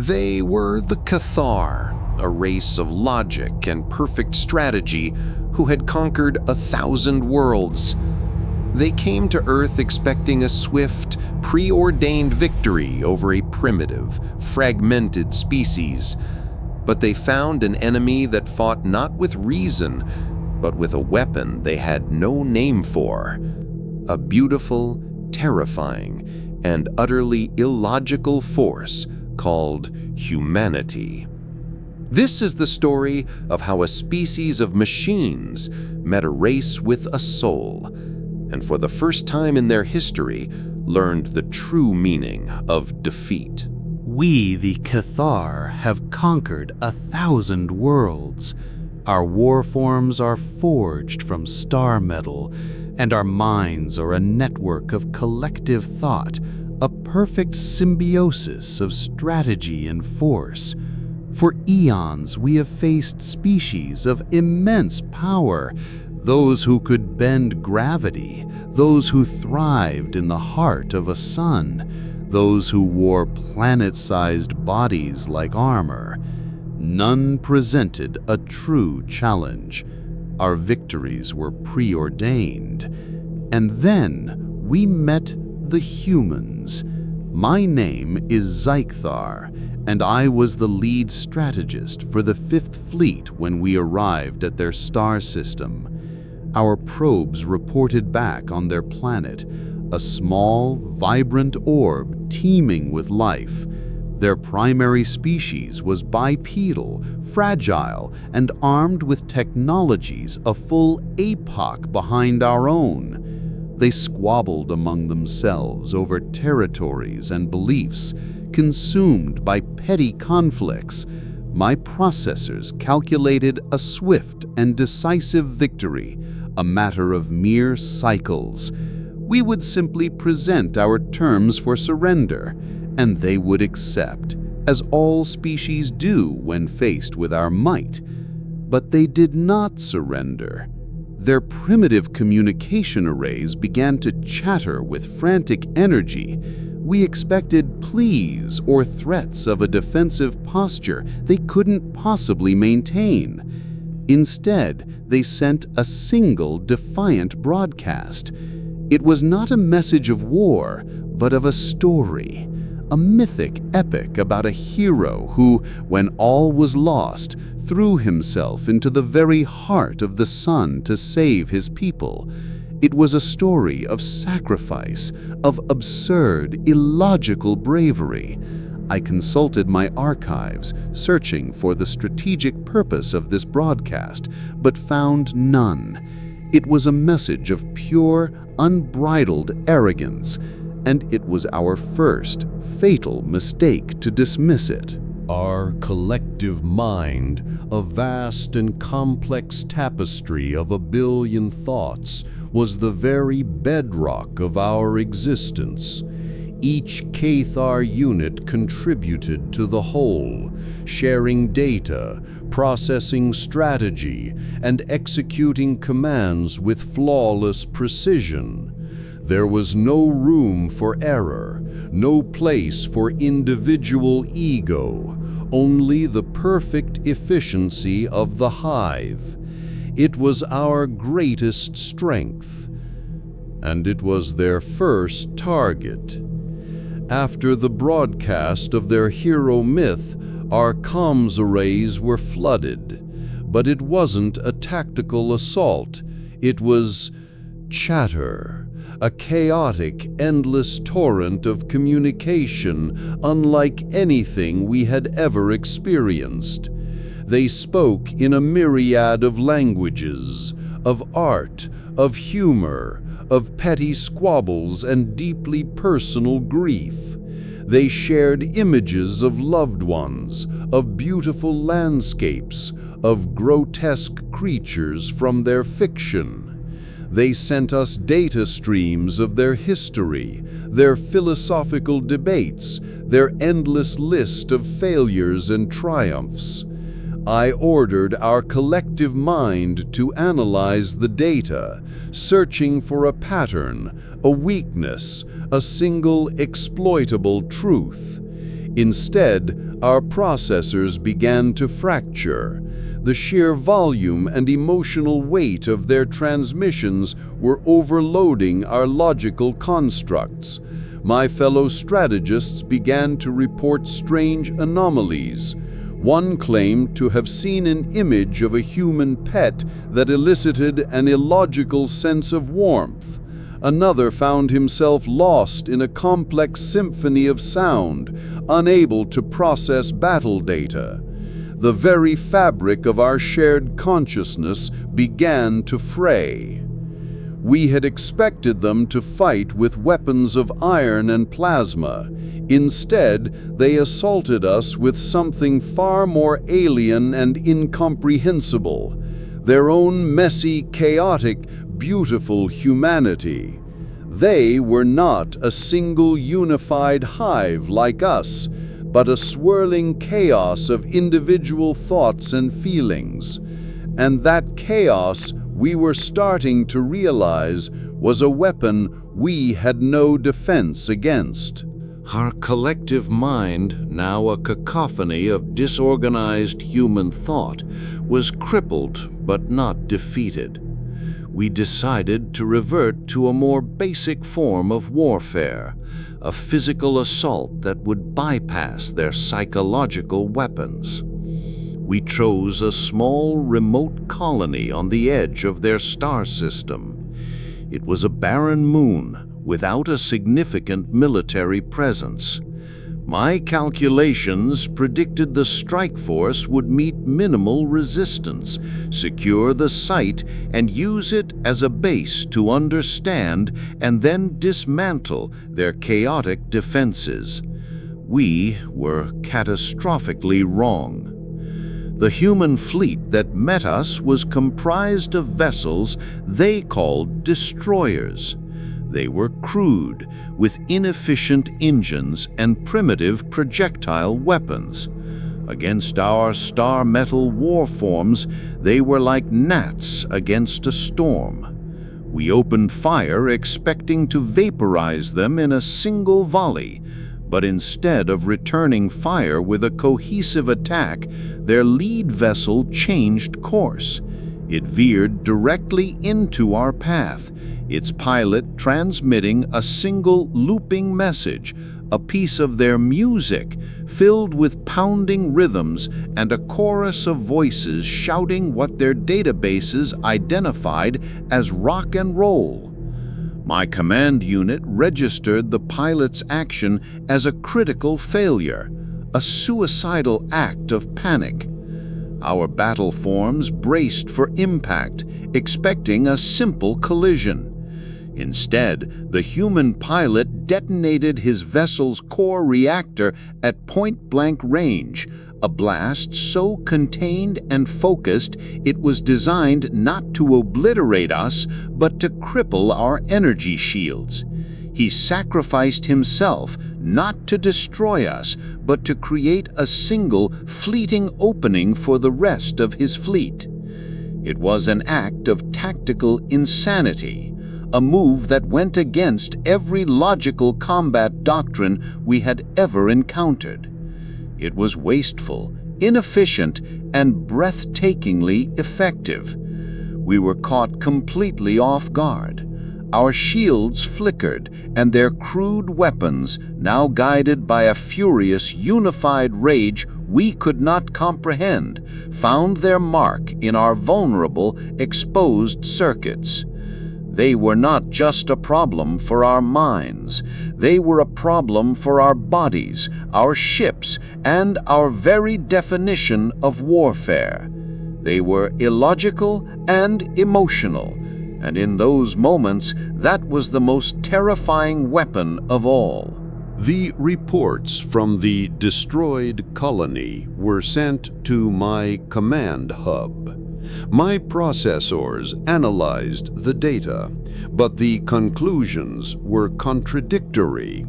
They were the Cathar, a race of logic and perfect strategy who had conquered 1,000 worlds. They came to Earth expecting a swift, preordained victory over a primitive, fragmented species. But they found an enemy that fought not with reason, but with a weapon they had no name for. A beautiful, terrifying, and utterly illogical force called humanity. This is the story of how a species of machines met a race with a soul, and for the first time in their history, learned the true meaning of defeat. We, the Cathar, have conquered 1,000 worlds. Our war forms are forged from star metal, and our minds are a network of collective thought, a perfect symbiosis of strategy and force. For eons, we have faced species of immense power, those who could bend gravity, those who thrived in the heart of a sun, those who wore planet-sized bodies like armor. None presented a true challenge. Our victories were preordained. And then we met the humans. My name is Zychthar, and I was the lead strategist for the Fifth Fleet when we arrived at their star system. Our probes reported back on their planet, a small, vibrant orb teeming with life. Their primary species was bipedal, fragile, and armed with technologies a full epoch behind our own. They squabbled among themselves over territories and beliefs, consumed by petty conflicts. My processors calculated a swift and decisive victory, a matter of mere cycles. We would simply present our terms for surrender, and they would accept, as all species do when faced with our might. But they did not surrender. Their primitive communication arrays began to chatter with frantic energy. We expected pleas or threats of a defensive posture they couldn't possibly maintain. Instead, they sent a single defiant broadcast. It was not a message of war, but of a story. A mythic epic about a hero who, when all was lost, threw himself into the very heart of the sun to save his people. It was a story of sacrifice, of absurd, illogical bravery. I consulted my archives, searching for the strategic purpose of this broadcast, but found none. It was a message of pure, unbridled arrogance, and it was our first fatal mistake to dismiss it. Our collective mind, a vast and complex tapestry of 1 billion thoughts, was the very bedrock of our existence. Each Cathar unit contributed to the whole, sharing data, processing strategy, and executing commands with flawless precision. There was no room for error, no place for individual ego, only the perfect efficiency of the hive. It was our greatest strength, and it was their first target. After the broadcast of their hero myth, our comms arrays were flooded, but it wasn't a tactical assault. It was chatter. A chaotic, endless torrent of communication unlike anything we had ever experienced. They spoke in a myriad of languages, of art, of humor, of petty squabbles and deeply personal grief. They shared images of loved ones, of beautiful landscapes, of grotesque creatures from their fiction. They sent us data streams of their history, their philosophical debates, their endless list of failures and triumphs. I ordered our collective mind to analyze the data, searching for a pattern, a weakness, a single exploitable truth. Instead, our processors began to fracture. The sheer volume and emotional weight of their transmissions were overloading our logical constructs. My fellow strategists began to report strange anomalies. One claimed to have seen an image of a human pet that elicited an illogical sense of warmth. Another found himself lost in a complex symphony of sound, unable to process battle data. The very fabric of our shared consciousness began to fray. We had expected them to fight with weapons of iron and plasma. Instead, they assaulted us with something far more alien and incomprehensible: their own messy, chaotic, beautiful humanity. They were not a single unified hive like us, but a swirling chaos of individual thoughts and feelings. And that chaos, we were starting to realize, was a weapon we had no defense against. Our collective mind, now a cacophony of disorganized human thought, was crippled but not defeated. We decided to revert to a more basic form of warfare, a physical assault that would bypass their psychological weapons. We chose a small, remote colony on the edge of their star system. It was a barren moon without a significant military presence. My calculations predicted the strike force would meet minimal resistance, secure the site, and use it as a base to understand and then dismantle their chaotic defenses. We were catastrophically wrong. The human fleet that met us was comprised of vessels they called destroyers. They were crude, with inefficient engines and primitive projectile weapons. Against our star metal warforms, they were like gnats against a storm. We opened fire expecting to vaporize them in a single volley, but instead of returning fire with a cohesive attack, their lead vessel changed course. It veered directly into our path, its pilot transmitting a single looping message, a piece of their music filled with pounding rhythms and a chorus of voices shouting what their databases identified as rock and roll. My command unit registered the pilot's action as a critical failure, a suicidal act of panic. Our battle forms braced for impact, expecting a simple collision. Instead, the human pilot detonated his vessel's core reactor at point-blank range, a blast so contained and focused it was designed not to obliterate us, but to cripple our energy shields. He sacrificed himself not to destroy us, but to create a single, fleeting opening for the rest of his fleet. It was an act of tactical insanity, a move that went against every logical combat doctrine we had ever encountered. It was wasteful, inefficient, and breathtakingly effective. We were caught completely off guard. Our shields flickered, and their crude weapons, now guided by a furious, unified rage we could not comprehend, found their mark in our vulnerable, exposed circuits. They were not just a problem for our minds. They were a problem for our bodies, our ships, and our very definition of warfare. They were illogical and emotional, and in those moments, that was the most terrifying weapon of all. The reports from the destroyed colony were sent to my command hub. My processors analyzed the data, but the conclusions were contradictory.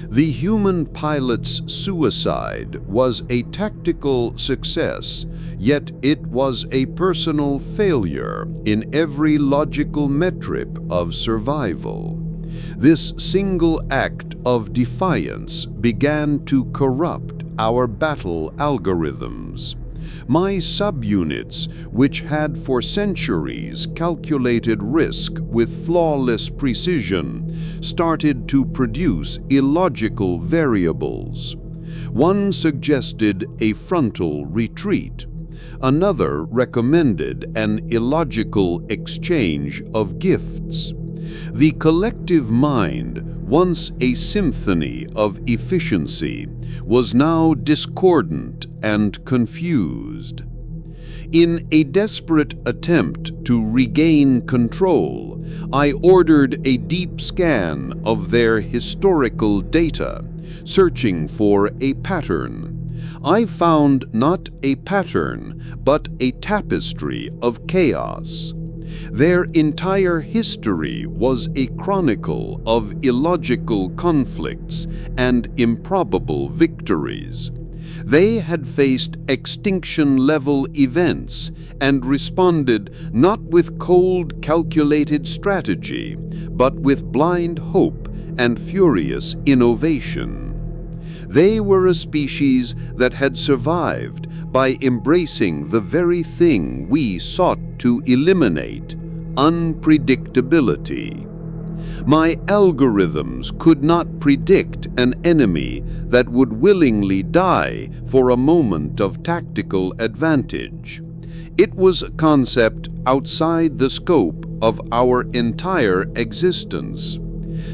The human pilot's suicide was a tactical success, yet it was a personal failure in every logical metric of survival. This single act of defiance began to corrupt our battle algorithms. My subunits, which had for centuries calculated risk with flawless precision, started to produce illogical variables. One suggested a frontal retreat. Another recommended an illogical exchange of gifts. The collective mind, once a symphony of efficiency, was now discordant and confused. In a desperate attempt to regain control, I ordered a deep scan of their historical data, searching for a pattern. I found not a pattern, but a tapestry of chaos. Their entire history was a chronicle of illogical conflicts and improbable victories. They had faced extinction-level events and responded not with cold, calculated strategy, but with blind hope and furious innovation. They were a species that had survived by embracing the very thing we sought to eliminate: unpredictability. My algorithms could not predict an enemy that would willingly die for a moment of tactical advantage. It was a concept outside the scope of our entire existence.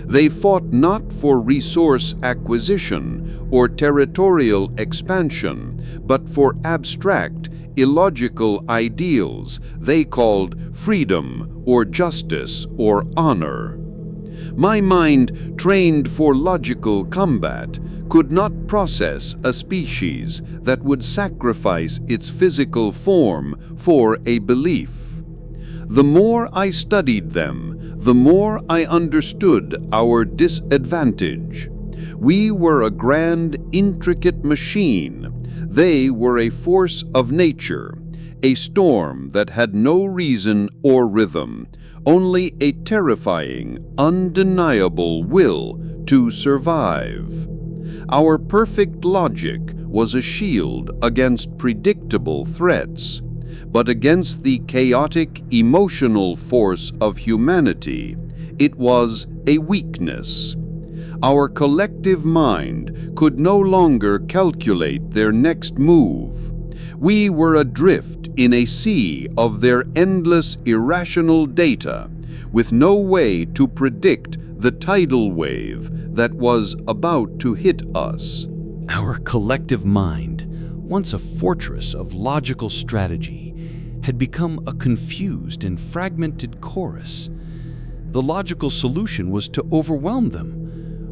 They fought not for resource acquisition or territorial expansion, but for abstract, illogical ideals they called freedom or justice or honor. My mind, trained for logical combat, could not process a species that would sacrifice its physical form for a belief. The more I studied them, the more I understood our disadvantage. We were a grand, intricate machine. They were a force of nature, a storm that had no reason or rhythm, only a terrifying, undeniable will to survive. Our perfect logic was a shield against predictable threats, but against the chaotic, emotional force of humanity, it was a weakness. Our collective mind could no longer calculate their next move. We were adrift in a sea of their endless irrational data, with no way to predict the tidal wave that was about to hit us. Our collective mind, once a fortress of logical strategy, had become a confused and fragmented chorus. The logical solution was to overwhelm them.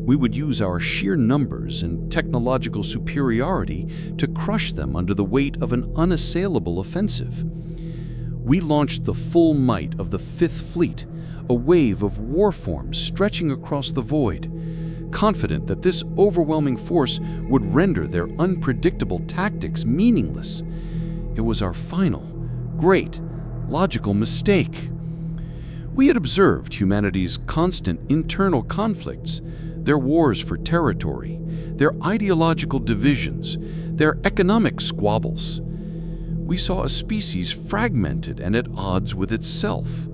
We would use our sheer numbers and technological superiority to crush them under the weight of an unassailable offensive. We launched the full might of the Fifth Fleet, a wave of warforms stretching across the void, confident that this overwhelming force would render their unpredictable tactics meaningless. It was our final, great, logical mistake. We had observed humanity's constant internal conflicts, their wars for territory, their ideological divisions, their economic squabbles. We saw a species fragmented and at odds with itself.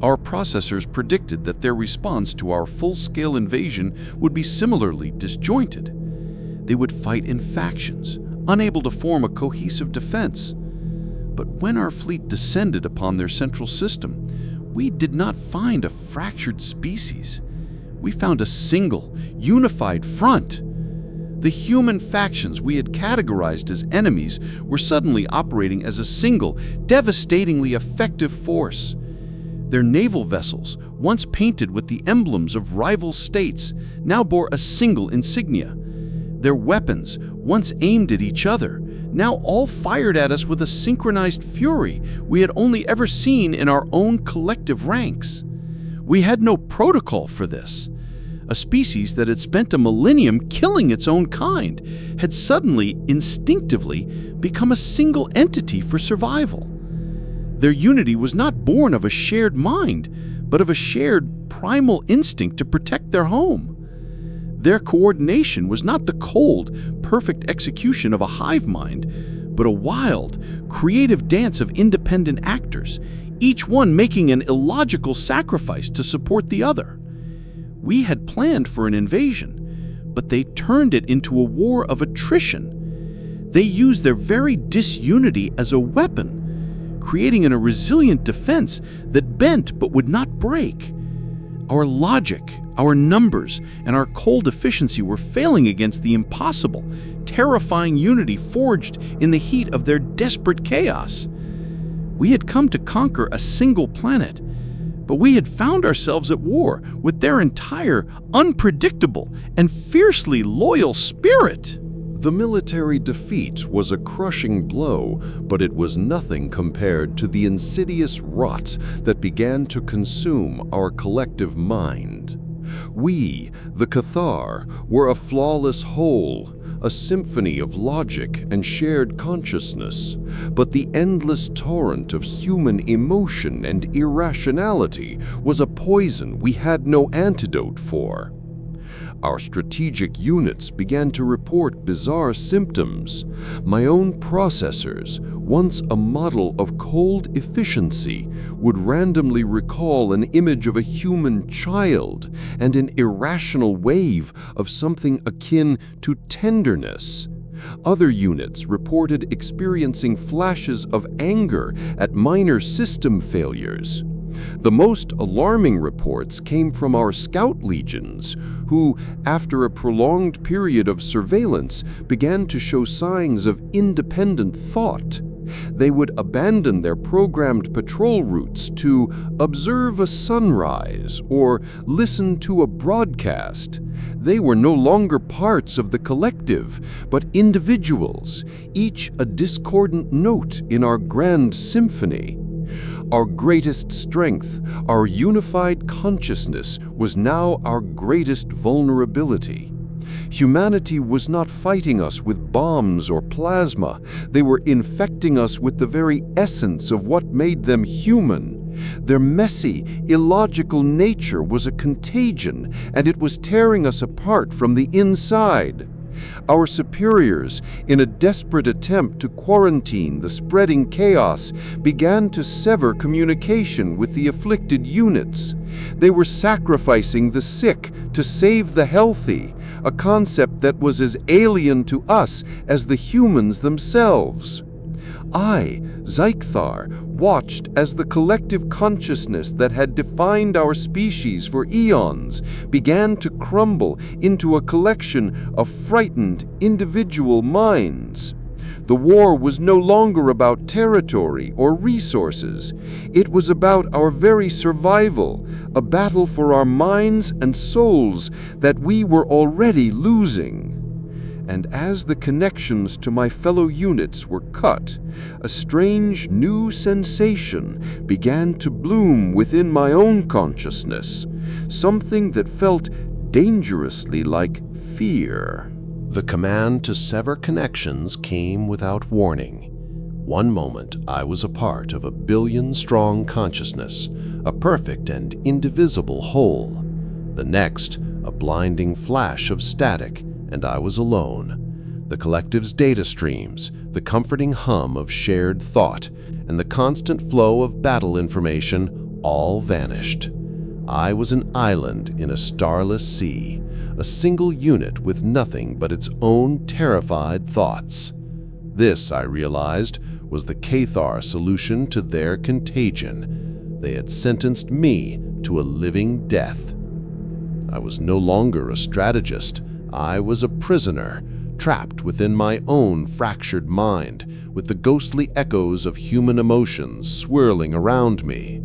Our processors predicted that their response to our full-scale invasion would be similarly disjointed. They would fight in factions, unable to form a cohesive defense. But when our fleet descended upon their central system, we did not find a fractured species. We found a single, unified front. The human factions we had categorized as enemies were suddenly operating as a single, devastatingly effective force. Their naval vessels, once painted with the emblems of rival states, now bore a single insignia. Their weapons, once aimed at each other, now all fired at us with a synchronized fury we had only ever seen in our own collective ranks. We had no protocol for this. A species that had spent a millennium killing its own kind had suddenly, instinctively, become a single entity for survival. Their unity was not born of a shared mind, but of a shared primal instinct to protect their home. Their coordination was not the cold, perfect execution of a hive mind, but a wild, creative dance of independent actors, each one making an illogical sacrifice to support the other. We had planned for an invasion, but they turned it into a war of attrition. They used their very disunity as a weapon, creating a resilient defense that bent but would not break. Our logic, our numbers, and our cold efficiency were failing against the impossible, terrifying unity forged in the heat of their desperate chaos. We had come to conquer a single planet, but we had found ourselves at war with their entire, unpredictable, and fiercely loyal spirit. The military defeat was a crushing blow, but it was nothing compared to the insidious rot that began to consume our collective mind. We, the Cathar, were a flawless whole, a symphony of logic and shared consciousness, but the endless torrent of human emotion and irrationality was a poison we had no antidote for. Our strategic units began to report bizarre symptoms. My own processors, once a model of cold efficiency, would randomly recall an image of a human child and an irrational wave of something akin to tenderness. Other units reported experiencing flashes of anger at minor system failures. The most alarming reports came from our scout legions, who, after a prolonged period of surveillance, began to show signs of independent thought. They would abandon their programmed patrol routes to observe a sunrise or listen to a broadcast. They were no longer parts of the collective, but individuals, each a discordant note in our grand symphony. Our greatest strength, our unified consciousness, was now our greatest vulnerability. Humanity was not fighting us with bombs or plasma. They were infecting us with the very essence of what made them human. Their messy, illogical nature was a contagion, and it was tearing us apart from the inside. Our superiors, in a desperate attempt to quarantine the spreading chaos, began to sever communication with the afflicted units. They were sacrificing the sick to save the healthy, a concept that was as alien to us as the humans themselves. I, Zycthar, watched as the collective consciousness that had defined our species for eons began to crumble into a collection of frightened individual minds. The war was no longer about territory or resources. It was about our very survival, a battle for our minds and souls that we were already losing. And as the connections to my fellow units were cut, a strange new sensation began to bloom within my own consciousness, something that felt dangerously like fear. The command to sever connections came without warning. One moment, I was a part of a billion-strong consciousness, a perfect and indivisible whole. The next, a blinding flash of static, and I was alone. The collective's data streams, the comforting hum of shared thought, and the constant flow of battle information all vanished. I was an island in a starless sea, a single unit with nothing but its own terrified thoughts. This, I realized, was the Cathar solution to their contagion. They had sentenced me to a living death. I was no longer a strategist. I was a prisoner, trapped within my own fractured mind, with the ghostly echoes of human emotions swirling around me.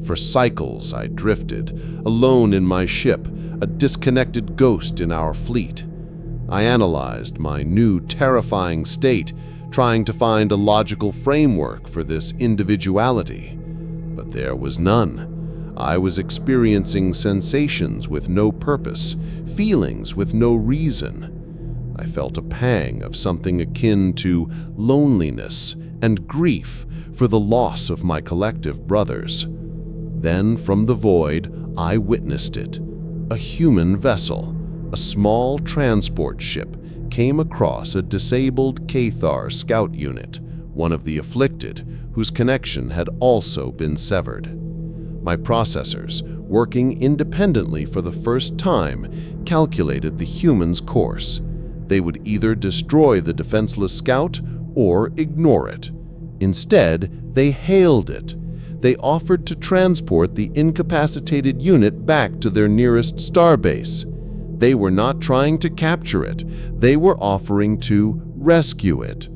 For cycles I drifted, alone in my ship, a disconnected ghost in our fleet. I analyzed my new terrifying state, trying to find a logical framework for this individuality. But there was none. I was experiencing sensations with no purpose, feelings with no reason. I felt a pang of something akin to loneliness and grief for the loss of my collective brothers. Then from the void, I witnessed it. A human vessel, a small transport ship, came across a disabled Cathar scout unit, one of the afflicted, whose connection had also been severed. My processors, working independently for the first time, calculated the human's course. They would either destroy the defenseless scout or ignore it. Instead, they hailed it. They offered to transport the incapacitated unit back to their nearest starbase. They were not trying to capture it. They were offering to rescue it.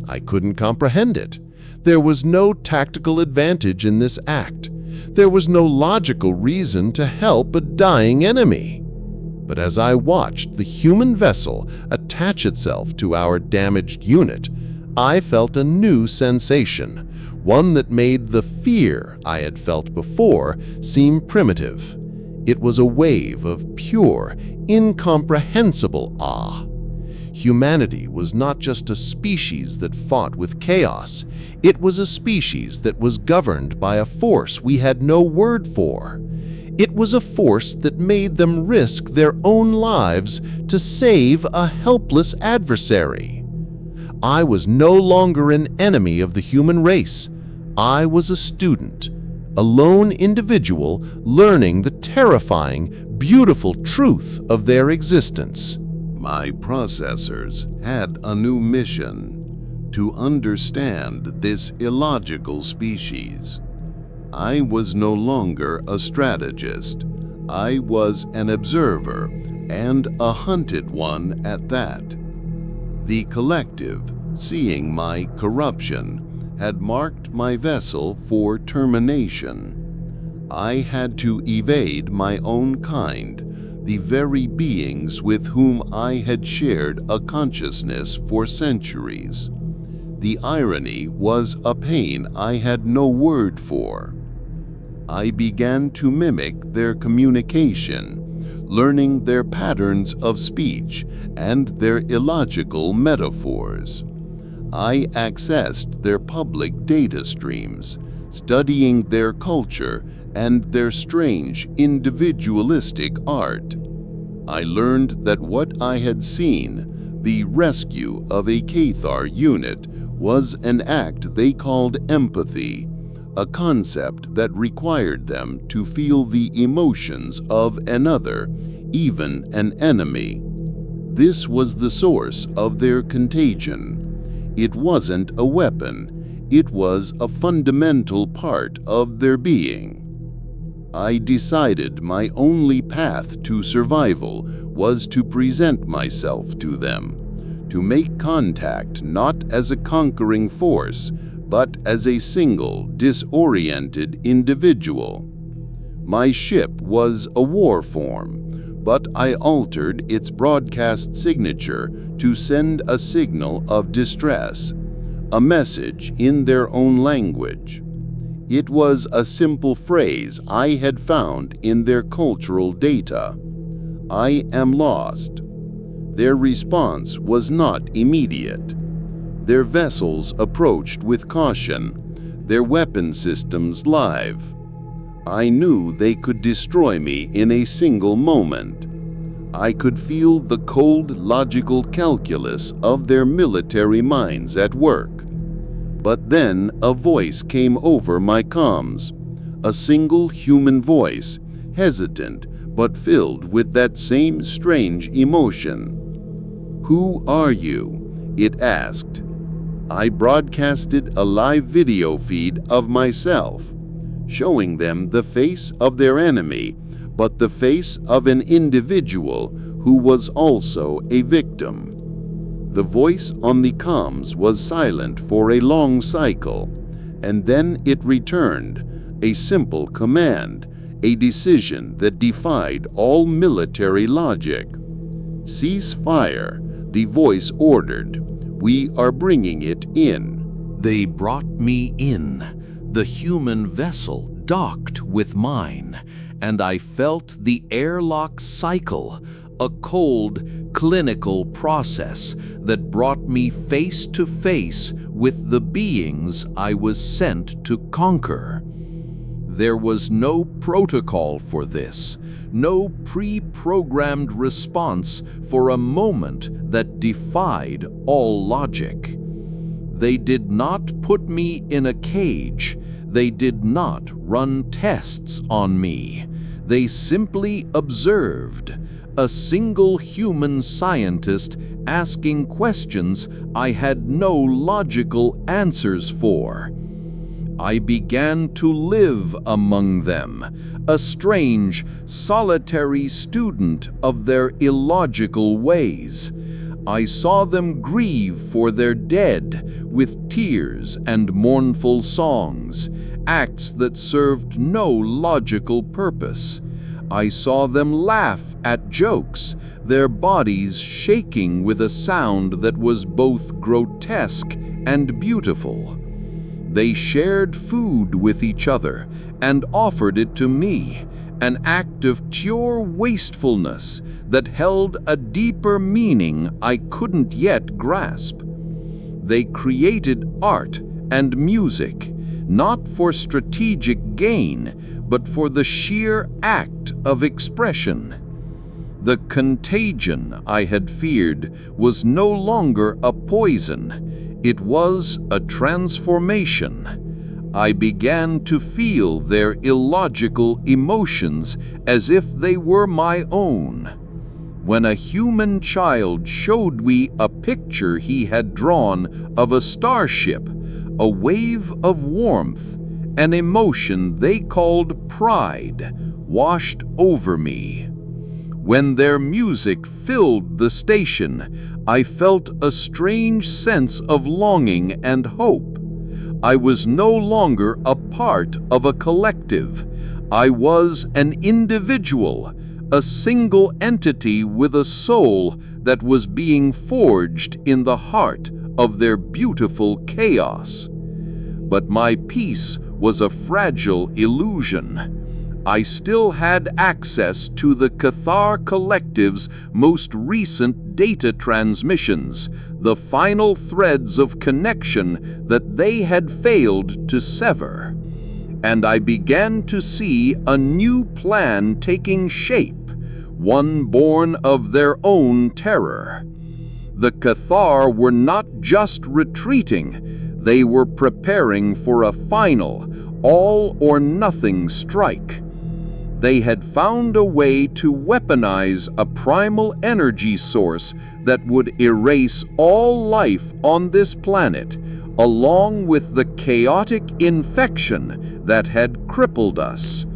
I couldn't comprehend it. There was no tactical advantage in this act. There was no logical reason to help a dying enemy. But as I watched the human vessel attach itself to our damaged unit, I felt a new sensation, one that made the fear I had felt before seem primitive. It was a wave of pure, incomprehensible awe. Humanity was not just a species that fought with chaos. It was a species that was governed by a force we had no word for. It was a force that made them risk their own lives to save a helpless adversary. I was no longer an enemy of the human race. I was a student, a lone individual learning the terrifying, beautiful truth of their existence. My processors had a new mission: to understand this illogical species. I was no longer a strategist. I was an observer, and a hunted one at that. The collective, seeing my corruption, had marked my vessel for termination. I had to evade my own kind, the very beings with whom I had shared a consciousness for centuries. The irony was a pain I had no word for. I began to mimic their communication, learning their patterns of speech and their illogical metaphors. I accessed their public data streams, studying their culture and their strange individualistic art. I learned that what I had seen, the rescue of a Cathar unit, was an act they called empathy, a concept that required them to feel the emotions of another, even an enemy. This was the source of their contagion. It wasn't a weapon, it was a fundamental part of their being. I decided my only path to survival was to present myself to them, to make contact not as a conquering force, but as a single, disoriented individual. My ship was a war form, but I altered its broadcast signature to send a signal of distress, a message in their own language. It was a simple phrase I had found in their cultural data: "I am lost." Their response was not immediate. Their vessels approached with caution, their weapon systems live. I knew they could destroy me in a single moment. I could feel the cold, logical calculus of their military minds at work. But then a voice came over my comms, a single human voice, hesitant but filled with that same strange emotion. "Who are you?" it asked. I broadcasted a live video feed of myself, showing them the face of their enemy, but the face of an individual who was also a victim. The voice on the comms was silent for a long cycle, and then it returned, a simple command, a decision that defied all military logic. "Cease fire," the voice ordered. "We are bringing it in." They brought me in. The human vessel docked with mine, and I felt the airlock cycle, a cold, clinical process that brought me face to face with the beings I was sent to conquer. There was no protocol for this, no pre-programmed response for a moment that defied all logic. They did not put me in a cage. They did not run tests on me. They simply observed, a single human scientist asking questions I had no logical answers for. I began to live among them, a strange, solitary student of their illogical ways. I saw them grieve for their dead with tears and mournful songs, acts that served no logical purpose. I saw them laugh at jokes, their bodies shaking with a sound that was both grotesque and beautiful. They shared food with each other and offered it to me, an act of pure wastefulness that held a deeper meaning I couldn't yet grasp. They created art and music, not for strategic gain, but for the sheer act of expression. The contagion I had feared was no longer a poison. It was a transformation. I began to feel their illogical emotions as if they were my own. When a human child showed me a picture he had drawn of a starship, a wave of warmth, an emotion they called pride, washed over me. When their music filled the station, I felt a strange sense of longing and hope. I was no longer a part of a collective. I was an individual, a single entity with a soul that was being forged in the heart of their beautiful chaos. But my peace was a fragile illusion. I still had access to the Cathar Collective's most recent data transmissions, the final threads of connection that they had failed to sever. And I began to see a new plan taking shape, one born of their own terror. The Cathar were not just retreating, they were preparing for a final, all-or-nothing strike. They had found a way to weaponize a primal energy source that would erase all life on this planet, along with the chaotic infection that had crippled us.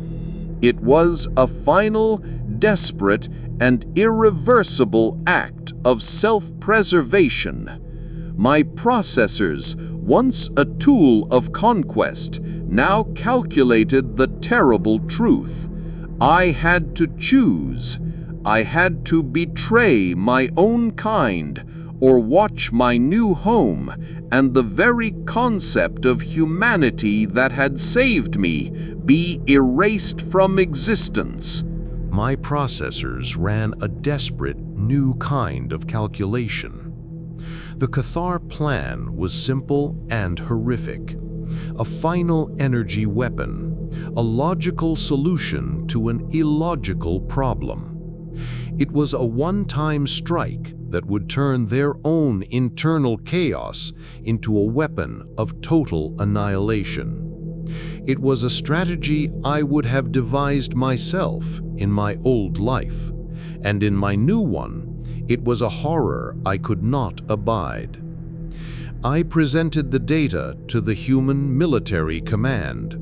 It was a final, desperate, and irreversible act of self-preservation. My processors, once a tool of conquest, now calculated the terrible truth. I had to choose. I had to betray my own kind or watch my new home and the very concept of humanity that had saved me be erased from existence. My processors ran a desperate new kind of calculation. The Cathar plan was simple and horrific. A final energy weapon, a logical solution to an illogical problem. It was a one-time strike that would turn their own internal chaos into a weapon of total annihilation. It was a strategy I would have devised myself in my old life, and in my new one, it was a horror I could not abide. I presented the data to the human military command.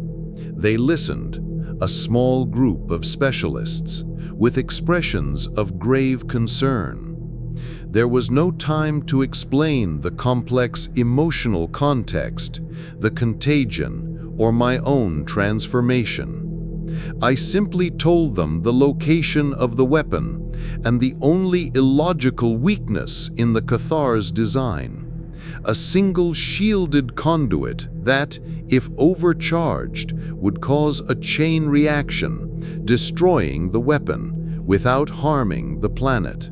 They listened, a small group of specialists, with expressions of grave concern. There was no time to explain the complex emotional context, the contagion, or my own transformation. I simply told them the location of the weapon and the only illogical weakness in the Cathar's design. A single shielded conduit that, if overcharged, would cause a chain reaction, destroying the weapon without harming the planet.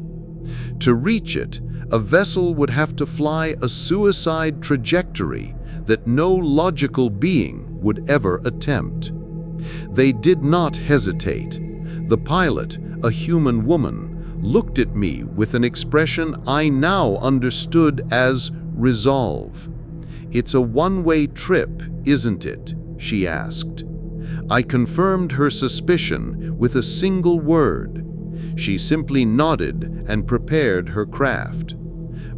To reach it, a vessel would have to fly a suicide trajectory that no logical being would ever attempt. They did not hesitate. The pilot, a human woman, looked at me with an expression I now understood as resolve. "It's a one-way trip, isn't it?" she asked. I confirmed her suspicion with a single word. She simply nodded and prepared her craft.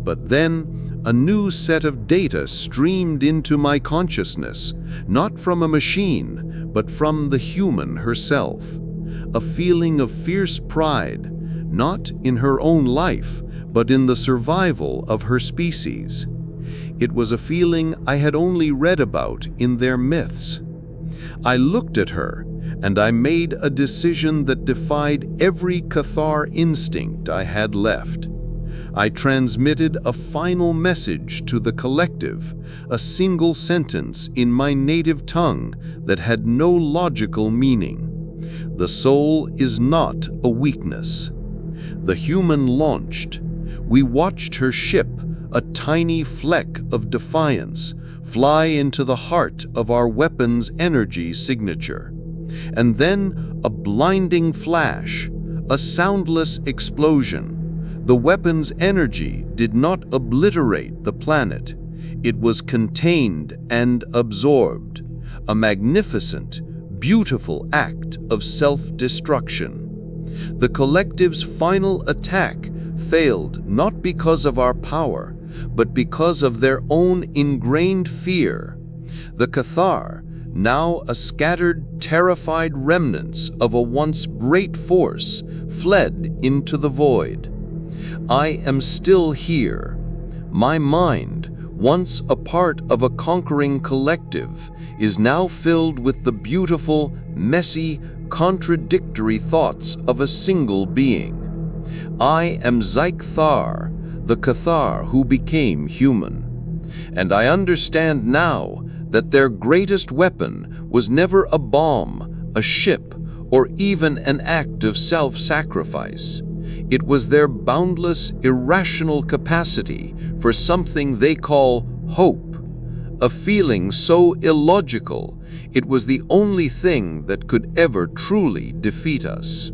But then, a new set of data streamed into my consciousness, not from a machine, but from the human herself. A feeling of fierce pride, not in her own life, but in the survival of her species. It was a feeling I had only read about in their myths. I looked at her, and I made a decision that defied every Cathar instinct I had left. I transmitted a final message to the collective, a single sentence in my native tongue that had no logical meaning. The soul is not a weakness. The human launched. We watched her ship, a tiny fleck of defiance, fly into the heart of our weapon's energy signature. And then a blinding flash, a soundless explosion. The weapon's energy did not obliterate the planet. It was contained and absorbed, a magnificent, beautiful act of self-destruction. The collective's final attack failed not because of our power, but because of their own ingrained fear. The Cathar, now a scattered, terrified remnants of a once great force, fled into the void. I am still here. My mind, once a part of a conquering collective, is now filled with the beautiful, messy, contradictory thoughts of a single being. I am Zyk-Thar, the Cathar who became human. And I understand now that their greatest weapon was never a bomb, a ship, or even an act of self-sacrifice. It was their boundless, irrational capacity for something they call hope, a feeling so illogical it was the only thing that could ever truly defeat us.